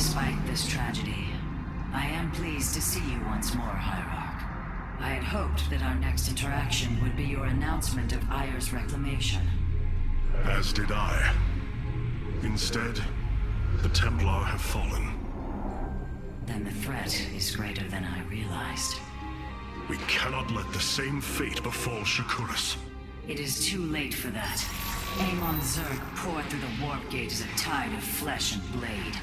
Despite this tragedy, I am pleased to see you once more, Hierarch. I had hoped that our next interaction would be your announcement of Ayer's reclamation. As did I. Instead, the Templar have fallen. Then the threat is greater than I realized. We cannot let the same fate befall Shakuras. It is too late for that. Amon Zerg poured through the warp gate as a tide of flesh and blade.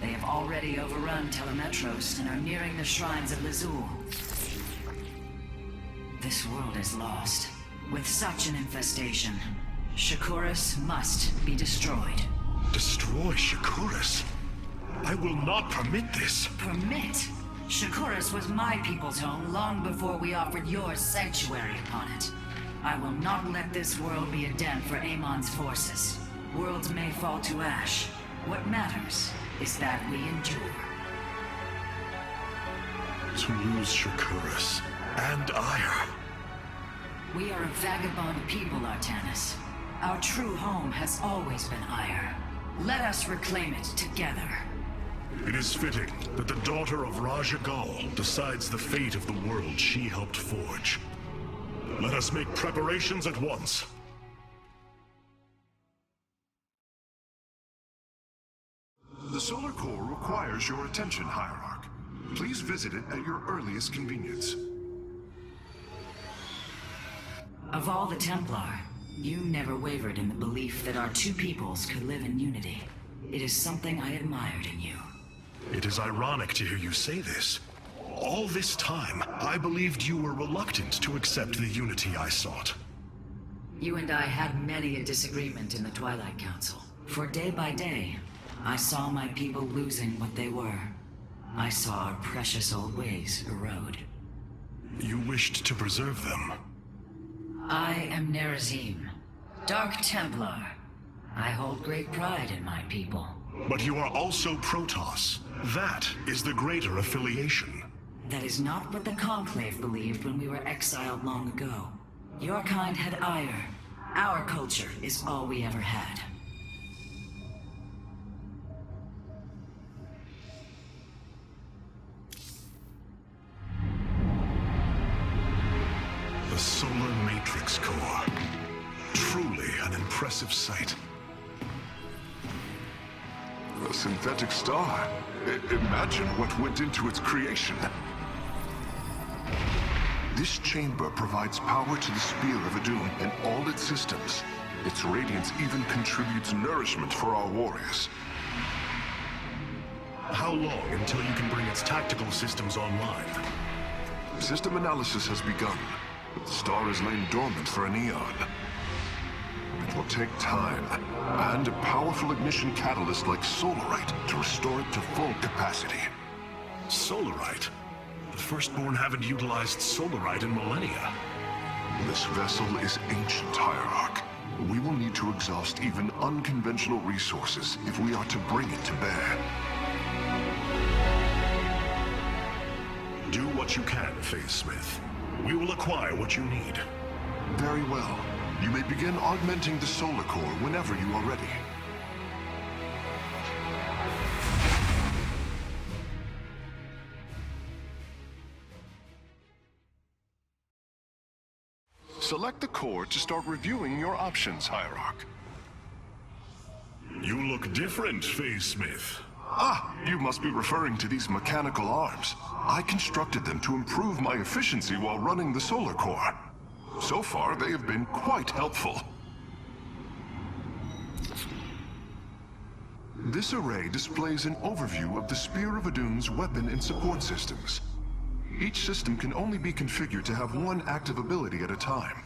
They have already overrun Telemetros and are nearing the shrines of Lazul. This world is lost. With such an infestation, Shakuras must be destroyed. Destroy Shakuras? I will not permit this. Permit? Shakuras was my people's home long before we offered your sanctuary upon it. I will not let this world be a den for Amon's forces. Worlds may fall to ash. What matters is that we endure. To lose Shakuras and Ayer. We are a vagabond people, Artanis. Our true home has always been Ayer. Let us reclaim it together. It is fitting that the daughter of Raja Gal decides the fate of the world she helped forge. Let us make preparations at once. The Solar Core requires your attention, Hierarch. Please visit it at your earliest convenience. Of all the Templar, you never wavered in the belief that our two peoples could live in unity. It is something I admired in you. It is ironic to hear you say this. All this time, I believed you were reluctant to accept the unity I sought. You and I had many a disagreement in the Twilight Council. For day by day, I saw my people losing what they were. I saw our precious old ways erode. You wished to preserve them. I am Nerazim, Dark Templar. I hold great pride in my people. But you are also Protoss. That is the greater affiliation. That is not what the Conclave believed when we were exiled long ago. Your kind had ire. Our culture is all we ever had. The Solar Matrix Core. Truly an impressive sight. A synthetic star. Imagine what went into its creation. This chamber provides power to the Spear of Adun and all its systems. Its radiance even contributes nourishment for our warriors. How long until you can bring its tactical systems online? System analysis has begun, but the star has lain dormant for an eon. It will take time, and a powerful ignition catalyst like Solarite to restore it to full capacity. Solarite? The Firstborn haven't utilized Solarite in millennia. This vessel is ancient, Hierarch. We will need to exhaust even unconventional resources if we are to bring it to bear. Do what you can, Phase Smith. We will acquire what you need. Very well. You may begin augmenting the Solar Core whenever you are ready. Select the core to start reviewing your options, Hierarch. You look different, Phase Smith. Ah, you must be referring to these mechanical arms. I constructed them to improve my efficiency while running the Solar Core. So far, they have been quite helpful. This array displays an overview of the Spear of Adun's weapon and support systems. Each system can only be configured to have one active ability at a time.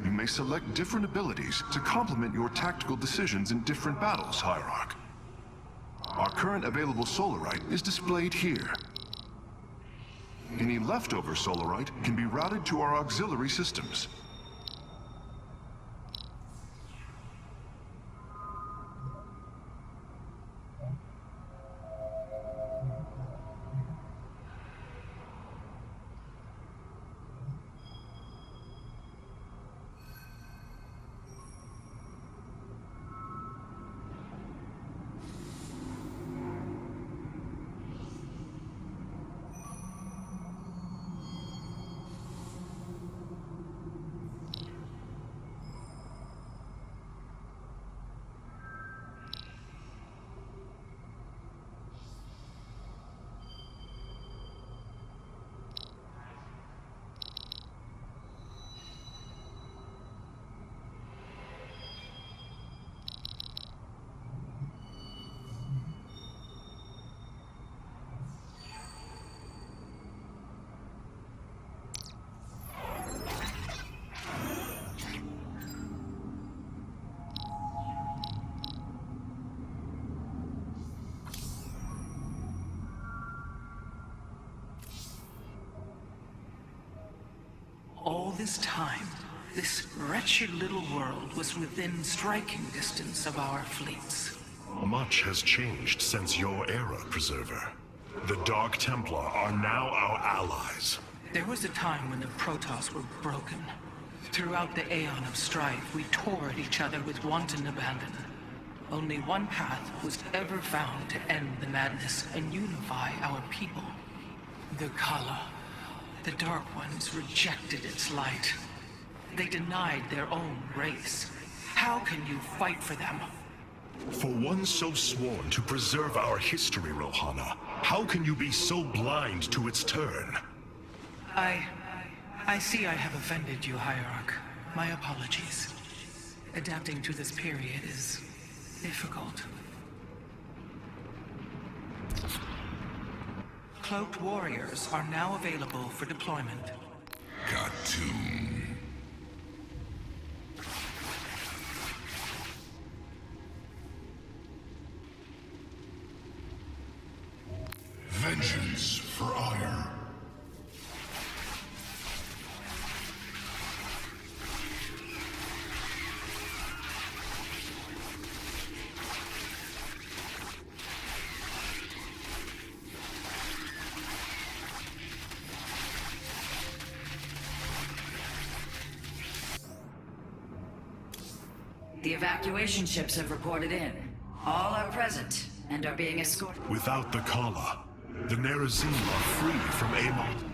You may select different abilities to complement your tactical decisions in different battles, Hierarch. Our current available Solarite is displayed here. Any leftover Solarite can be routed to our auxiliary systems. this time, this wretched little world was within striking distance of our fleets. Much has changed since your era, Preserver. The Dark Templar are now our allies. There was a time when the Protoss were broken. Throughout the aeon of strife, we tore at each other with wanton abandon. Only one path was ever found to end the madness and unify our people. The Kala. The Dark Ones rejected its light. They denied their own race. How can you fight for them? For one so sworn to preserve our history, Rohana, how can you be so blind to its turn? I see I have offended you, Hierarch. My apologies. Adapting to this period is difficult. Cloaked warriors are now available for deployment. Got to. Vengeance for ire. The evacuation ships have reported in. All are present and are being escorted. Without the Kala, the Nerazim are free from Amon.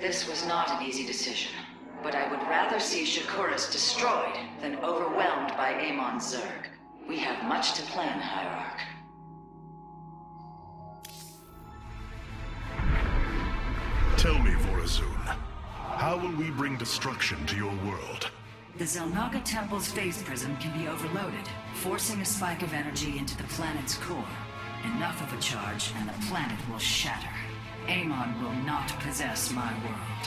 This was not an easy decision, but I would rather see Shakuras destroyed than overwhelmed by Amon's Zerg. We have much to plan, Hierarch. Tell me, Vorazun, how will we bring destruction to your world? The Zelnaga Temple's phase prism can be overloaded, forcing a spike of energy into the planet's core. Enough of a charge, and the planet will shatter. Amon will not possess my world.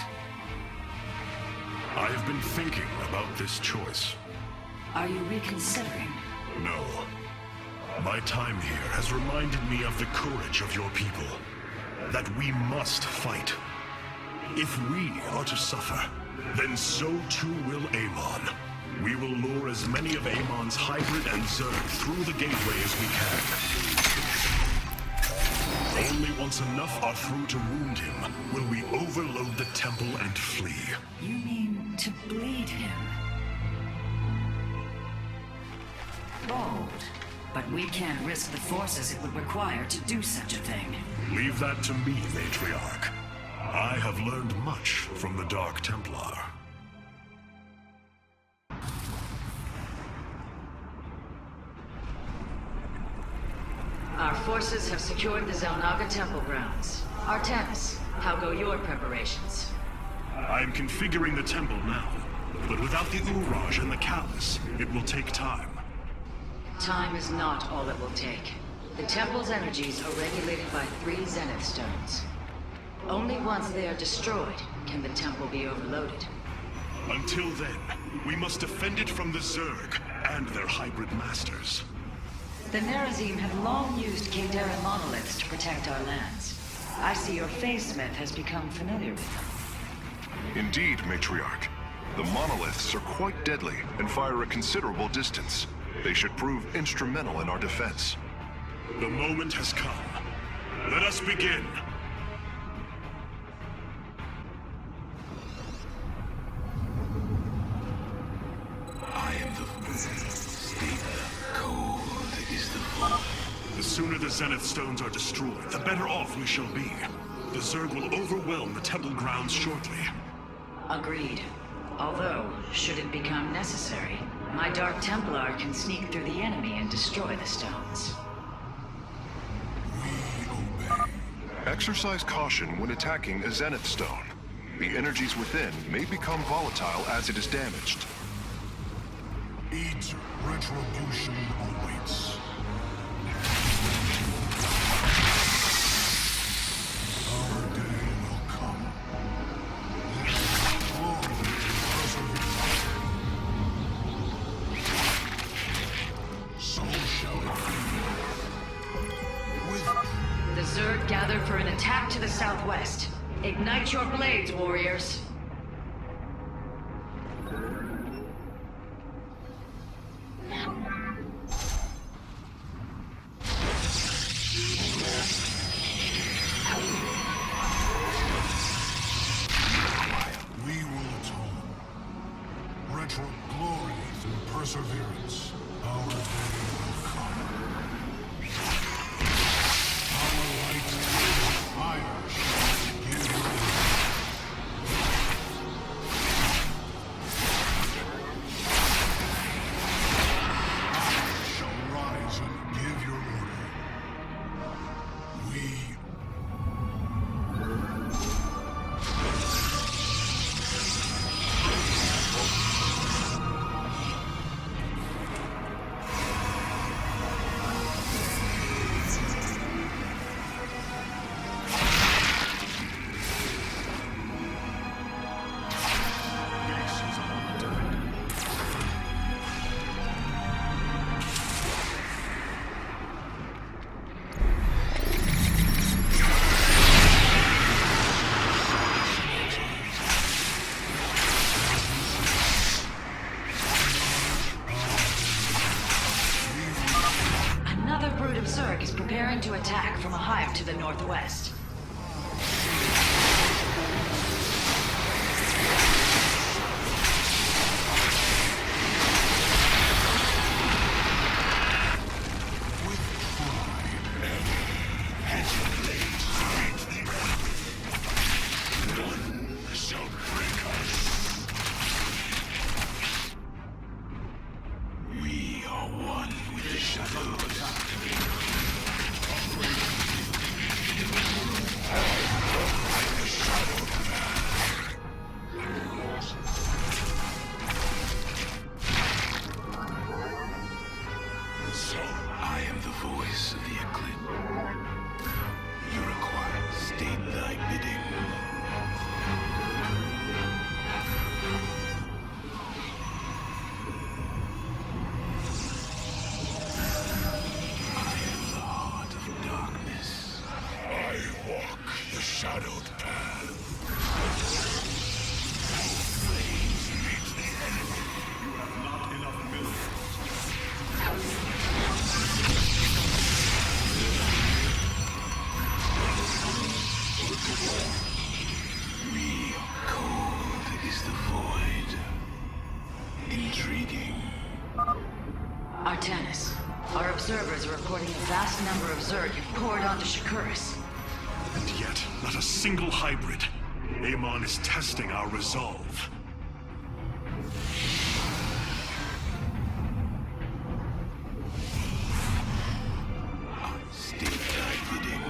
I have been thinking about this choice. Are you reconsidering? No. My time here has reminded me of the courage of your people. That we must fight. If we are to suffer, then so too will Amon. We will lure as many of Amon's hybrid and Zerg through the gateway as we can. Only once enough are through to wound him will we overload the temple and flee. You mean to bleed him? Bold. But we can't risk the forces it would require to do such a thing. Leave that to me, Matriarch. I have learned much from the Dark Templar. Our forces have secured the Zelnaga Temple grounds. Artemis, how go your preparations? I am configuring the temple now, but without the Uraj and the Callus, it will take time. Time is not all it will take. The temple's energies are regulated by 3 Zenith stones. Only once they are destroyed can the temple be overloaded. Until then, we must defend it from the Zerg and their hybrid masters. The Nerazim have long used Kadaran monoliths to protect our lands. I see your Phasesmith has become familiar with them. Indeed, Matriarch. The monoliths are quite deadly and fire a considerable distance. They should prove instrumental in our defense. The moment has come. Let us begin. I am the moon. Deep, cold is the void. The sooner the Zenith stones are destroyed, the better off we shall be. The Zerg will overwhelm the temple grounds shortly. Agreed. Although, should it become necessary, my Dark Templar can sneak through the enemy and destroy the stones. We obey. Exercise caution when attacking a Zenith stone. The energies within may become volatile as it is damaged. Each retribution awaits. Our day will come. Long persevere. So shall it be. With The Zerg gather for an attack to the southwest. Ignite your blades, warriors. perseverance, our day will come. Our light and fire shall give way. I shall rise and give your order. We Another brood of Zerg is preparing to attack from a hive to the northwest. We are one with the shadows. So, I am the voice of the eclipse. You require state thy bidding. I am the heart of darkness. I walk the shadowed path. You have not enough minerals. Cold is the void. Intriguing. Artanis, our observers are reporting a vast number of Zerg have poured onto Shakuris. And yet, not a single hybrid. Amon is testing our resolve. State thy bidding.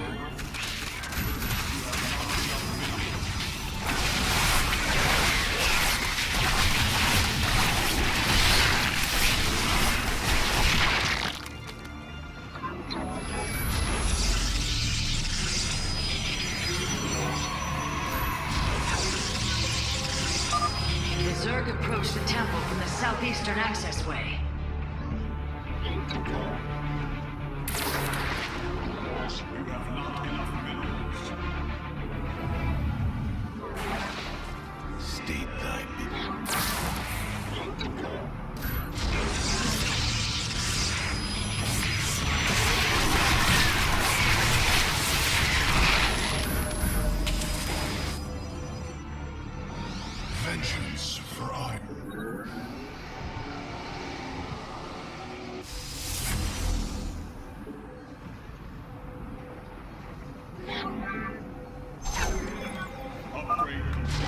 The Zerg approach the temple from the southeastern accessway. You have not enough minerals. State thy bidding. vengeance for ire.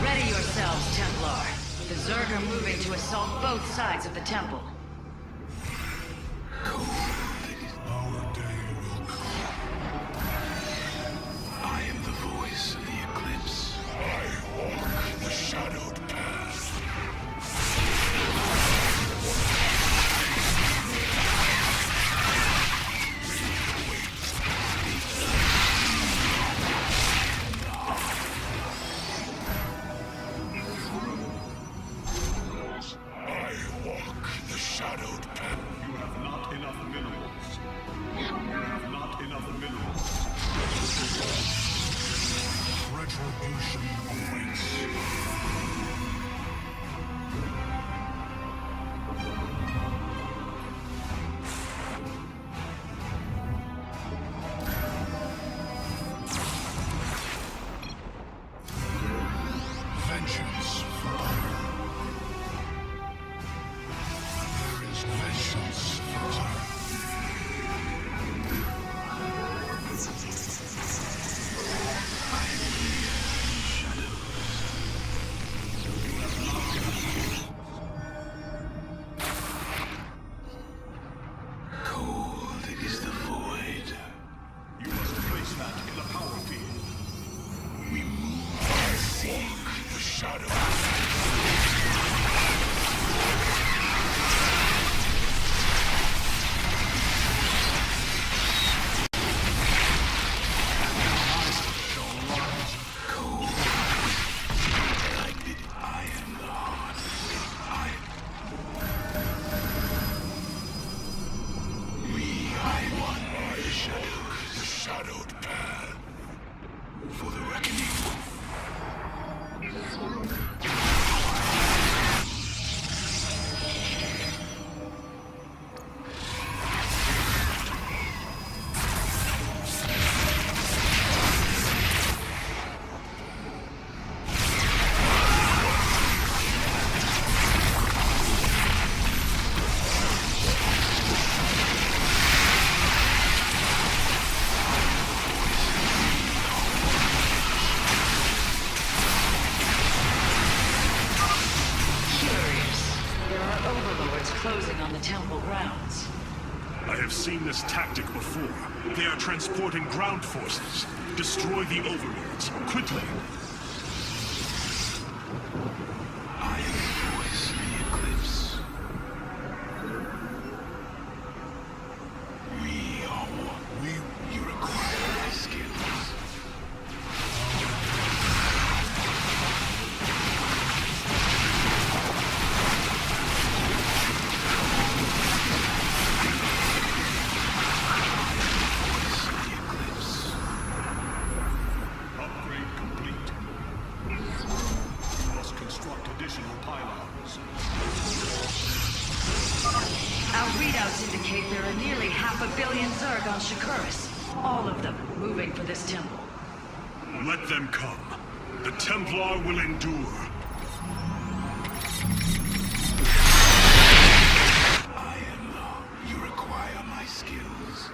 Ready yourselves, Templar. The Zerg are moving to assault both sides of the temple. Our day will come. I am the voice of the eclipse. I walk the shadowed path. I walk the shadowed path. You have not enough minerals. You have not enough minerals. Retribution awaits. Vengeance for ire. There is no For the reckoning. Closing on the temple grounds. I have seen this tactic before. They are transporting ground forces. Destroy the overlords, quickly! I am the voice in the eclipse. We are one. You require my skills. Our readouts indicate there are nearly 500 million Zerg on Shakuras. All of them moving for this temple. Let them come. The Templar will endure. I am the... You require my skills.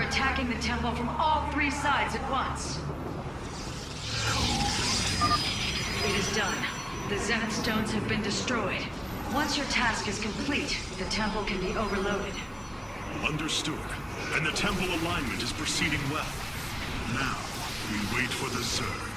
Attacking the temple from all three sides at once. It is done. The Zenith Stones have been destroyed. Once your task is complete, the temple can be overloaded. Understood. And the temple alignment is proceeding well. Now, we wait for the Zerg.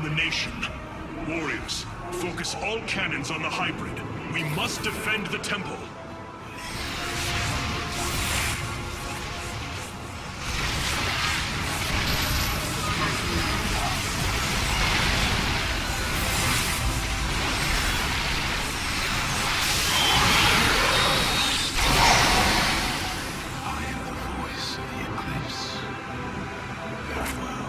on the nation. Warriors, focus all cannons on the hybrid. We must defend the temple. I am the voice of the Eclipse. Very well.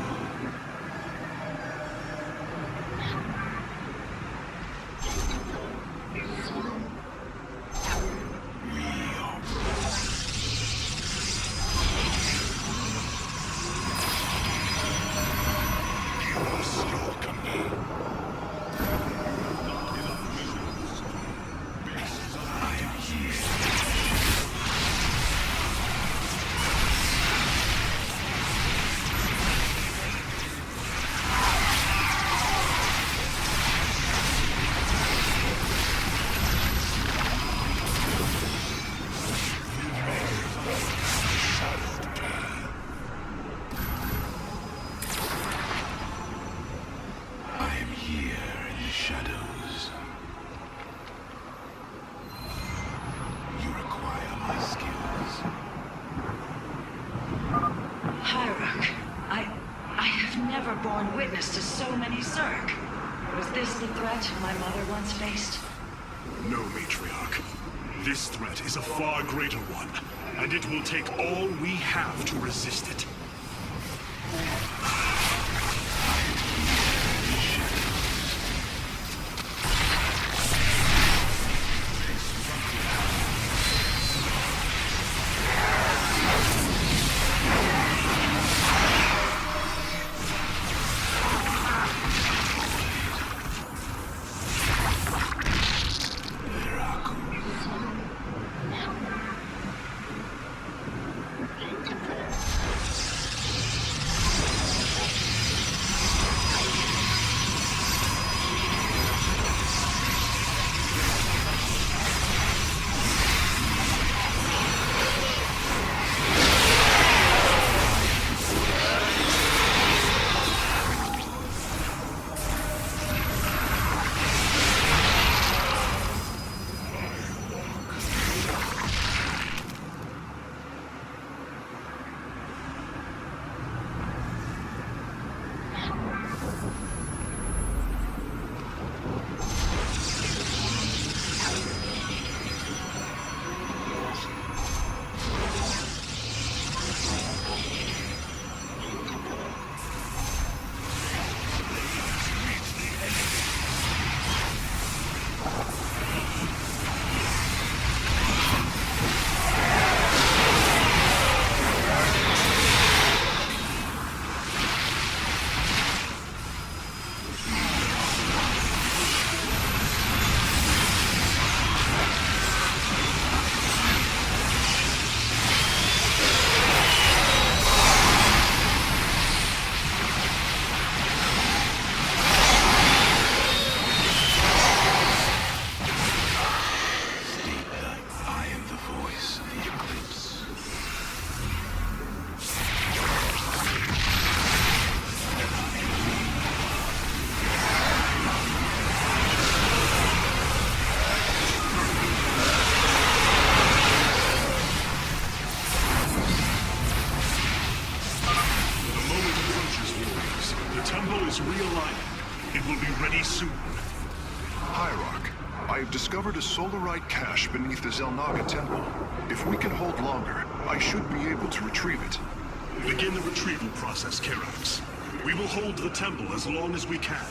Borne witness to so many Zerg. Was this the threat my mother once faced? No, Matriarch. This threat is a far greater one, and it will take all we have to resist it. Discovered a solarite cache beneath the Zelnaga temple. If we can hold longer, I should be able to retrieve it. Begin the retrieval process, Kirax. We will hold the temple as long as we can.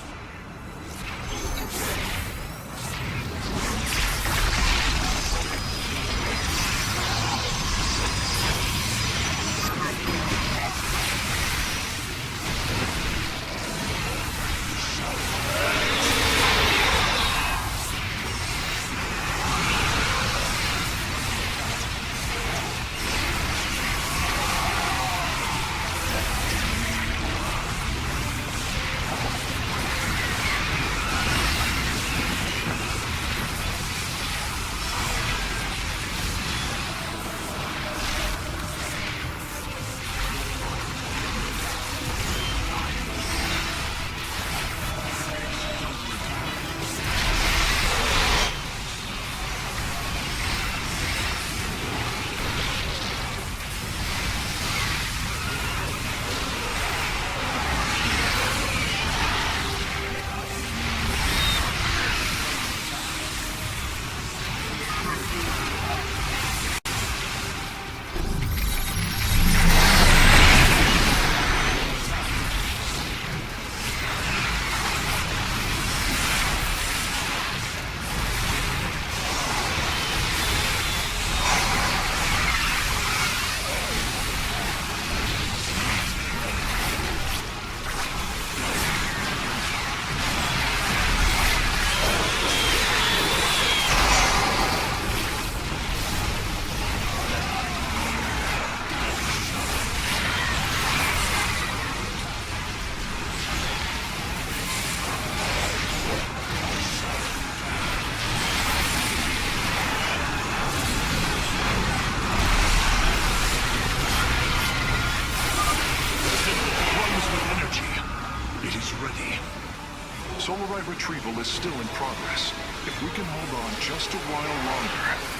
Solarite retrieval is still in progress. If we can hold on just a while longer...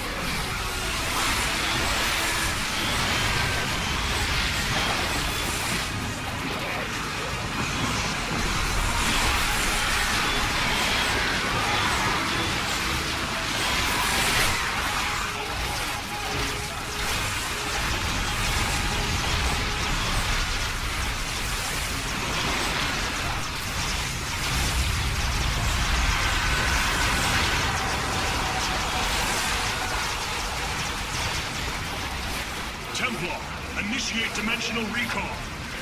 Templar, initiate dimensional recall.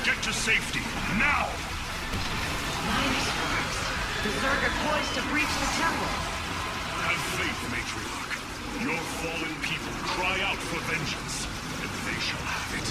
Get to safety, now! Minus force. Berserker poised to breach the temple. Have faith, Matriarch. Your fallen people cry out for vengeance, and they shall have it.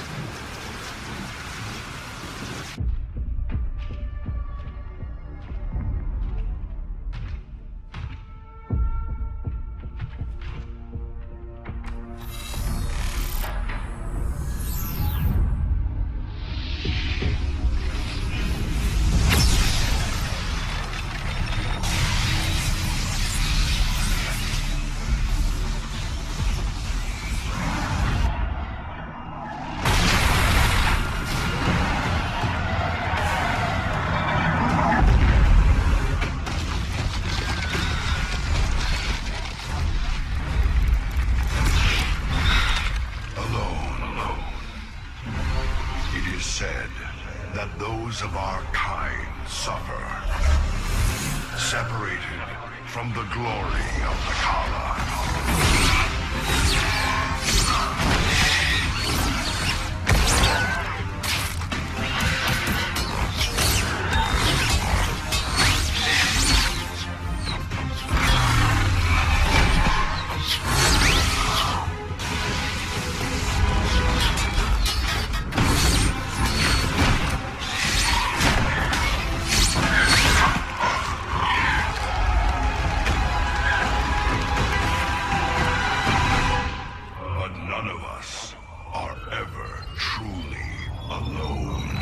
That those of our kind suffer, separated from the glory of the Kala. None of us are ever truly alone.